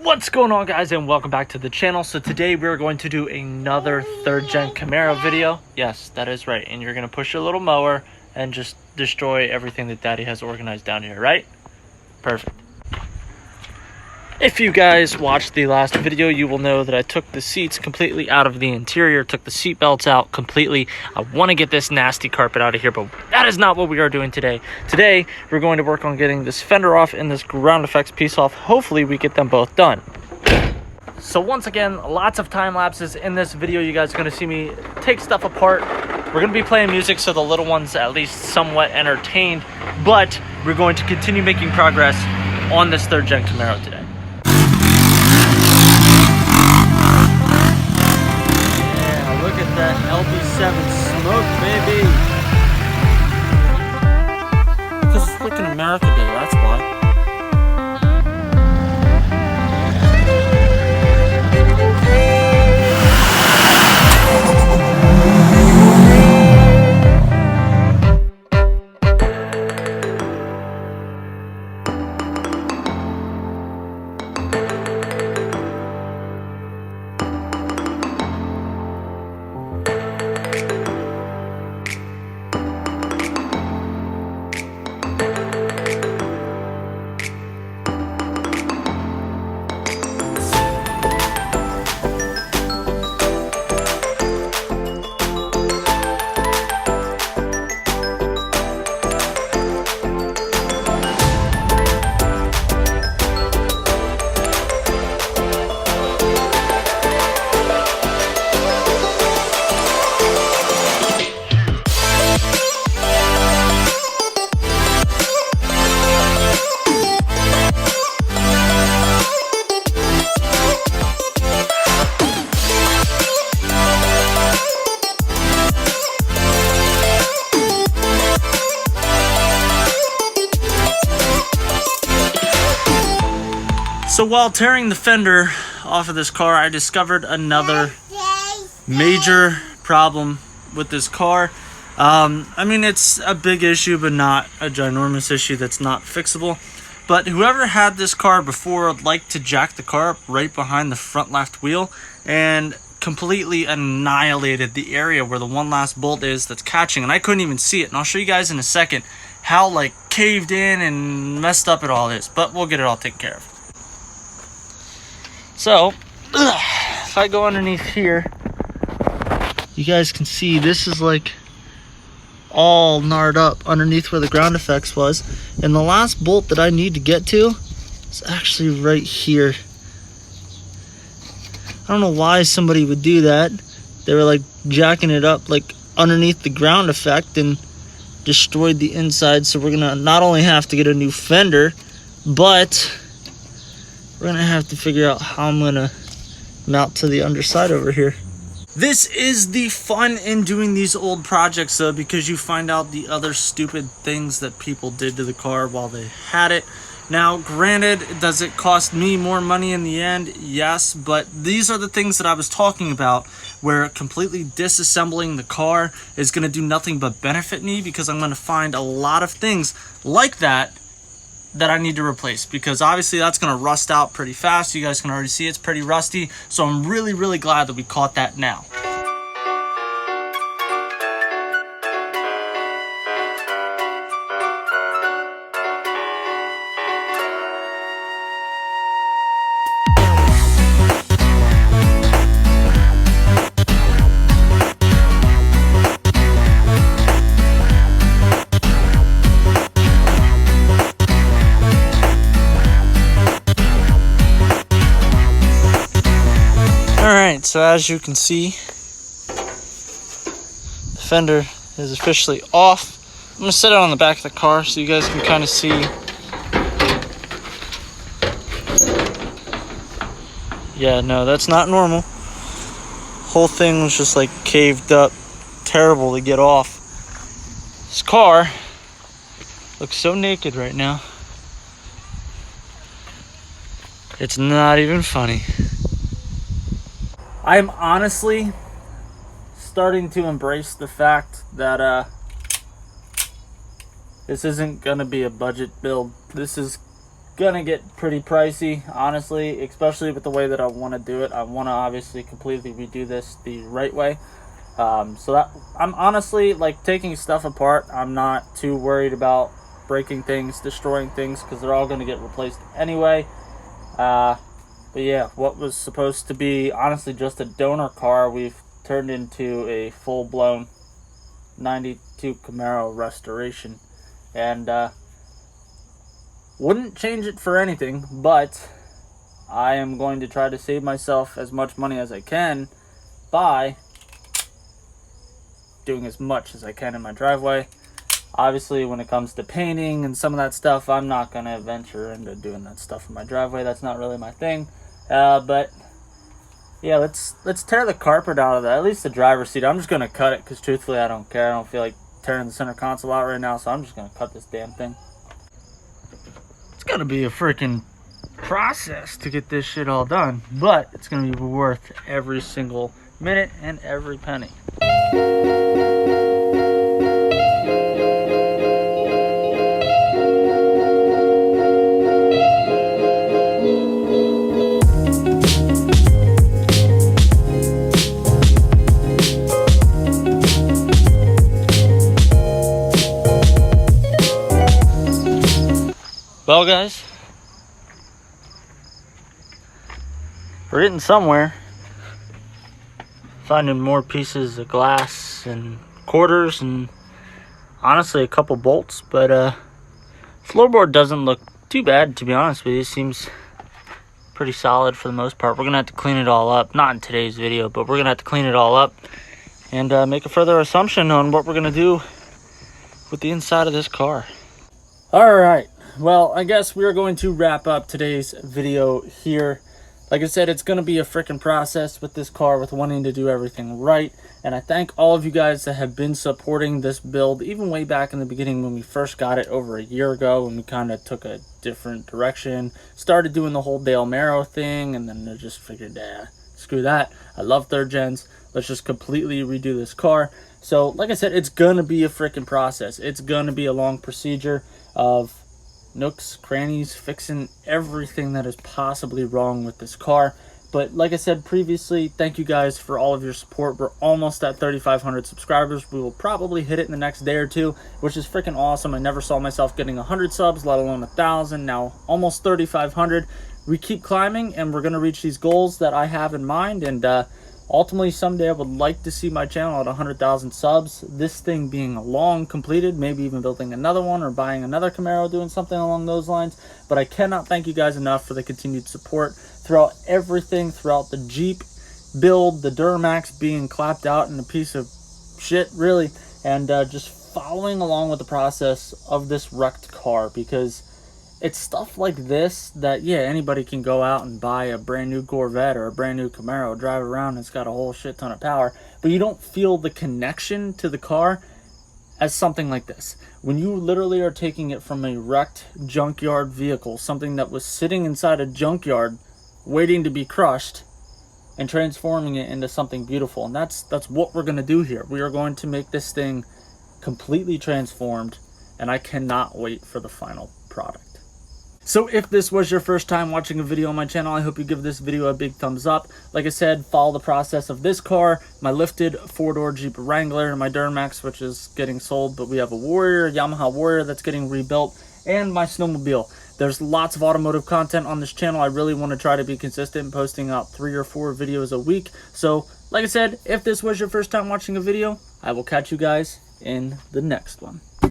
What's going on, guys, and welcome back to the channel. So today we're going to do another third gen Camaro video. Yes, that is right. And you're going to push your little mower and just destroy everything that Daddy has organized down here, right? Perfect. If you guys watched the last video, you will know that I took the seats completely out of the interior, took the seat belts out completely. I want to get this nasty carpet out of here, but that is not what we are doing today. Today, we're going to work on getting this fender off and this ground effects piece off. Hopefully, we get them both done. So once again, lots of time lapses in this video. You guys are going to see me take stuff apart. We're going to be playing music so the little ones at least somewhat entertained, but we're going to continue making progress on this third gen Camaro today. Look at that LB7 smoke, baby. Because it's freaking America Day, that's why. So while tearing the fender off of this car, I discovered another major problem with this car. I mean, it's a big issue, but not a ginormous issue that's not fixable. But whoever had this car before liked to jack the car up right behind the front left wheel and completely annihilated the area where the one last bolt is that's catching, and I couldn't even see it. And I'll show you guys in a second how like caved in and messed up it all is, but we'll get it all taken care of. So, if I go underneath here, you guys can see this is like all gnarred up underneath where the ground effects was. And the last bolt that I need to get to is actually right here. I don't know why somebody would do that. They were like jacking it up like underneath the ground effect and destroyed the inside. So we're gonna not only have to get a new fender, but we're gonna have to figure out how I'm gonna mount to the underside over here. This is the fun in doing these old projects though, because you find out the other stupid things that people did to the car while they had it. Now, granted, does it cost me more money in the end? Yes, but these are the things that I was talking about, where completely disassembling the car is gonna do nothing but benefit me, because I'm gonna find a lot of things like that I need to replace, because obviously that's going to rust out pretty fast. You guys can already see it's pretty rusty, so I'm really glad that we caught that now. Alright, so as you can see, the fender is officially off. I'm going to set it on the back of the car so you guys can kind of see. Yeah, no, that's not normal. Whole thing was just like caved up, terrible to get off. This car looks so naked right now. It's not even funny. I'm honestly starting to embrace the fact that this isn't gonna be a budget build. This is gonna get pretty pricey, honestly, especially with the way that I want to do it. I want to obviously completely redo this the right way. So that I'm honestly like taking stuff apart. I'm not too worried about breaking things, destroying things, because they're all going to get replaced anyway. But yeah, what was supposed to be honestly just a donor car, we've turned into a full-blown 92 Camaro restoration. And wouldn't change it for anything, but I am going to try to save myself as much money as I can by doing as much as I can in my driveway. Obviously, when it comes to painting and some of that stuff, I'm not going to venture into doing that stuff in my driveway. That's not really my thing. But yeah, let's tear the carpet out of that, at least the driver's seat. I'm just going to cut it because truthfully, I don't care. I don't feel like tearing the center console out right now, so I'm just going to cut this damn thing. It's going to be a freaking process to get this shit all done, but it's going to be worth every single minute and every penny. Well, guys, we're getting somewhere. Finding more pieces of glass and quarters and honestly a couple bolts, but floorboard doesn't look too bad, to be honest with you. It seems pretty solid for the most part. We're gonna have to clean it all up, not in today's video, but we're gonna have to clean it all up and make a further assumption on what we're gonna do with the inside of this car. All right, well, I guess we're going to wrap up today's video here. Like I said, it's going to be a freaking process with this car, with wanting to do everything right. And I thank all of you guys that have been supporting this build, even way back in the beginning when we first got it over a year ago, when we kind of took a different direction, started doing the whole Dale Marrow thing, and then I just figured, screw that. I love third gens. Let's just completely redo this car. So, like I said, it's going to be a freaking process. It's going to be a long procedure of nooks, crannies, fixing everything that is possibly wrong with this car. But like I said previously, thank you guys for all of your support. We're almost at 3,500 subscribers. We will probably hit it in the next day or two, which is freaking awesome. I never saw myself getting 100 subs, let alone 1,000. Now almost 3,500. We keep climbing, and we're going to reach these goals that I have in mind. And ultimately, someday I would like to see my channel at 100,000 subs. This thing being long completed, maybe even building another one or buying another Camaro, doing something along those lines. But I cannot thank you guys enough for the continued support throughout everything, throughout the Jeep build, the Duramax being clapped out in a piece of shit, really, and just following along with the process of this wrecked car, because it's stuff like this that, yeah, anybody can go out and buy a brand new Corvette or a brand new Camaro, drive around, and it's got a whole shit ton of power, but you don't feel the connection to the car as something like this. When you literally are taking it from a wrecked junkyard vehicle, something that was sitting inside a junkyard waiting to be crushed, and transforming it into something beautiful. And that's what we're going to do here. We are going to make this thing completely transformed, and I cannot wait for the final product. So if this was your first time watching a video on my channel, I hope you give this video a big thumbs up. Like I said, follow the process of this car, my lifted 4-door Jeep Wrangler, and my Duramax, which is getting sold, but we have a Warrior, Yamaha Warrior that's getting rebuilt, and my snowmobile. There's lots of automotive content on this channel. I really want to try to be consistent, posting out 3 or 4 videos a week. So, like I said, if this was your first time watching a video, I will catch you guys in the next one.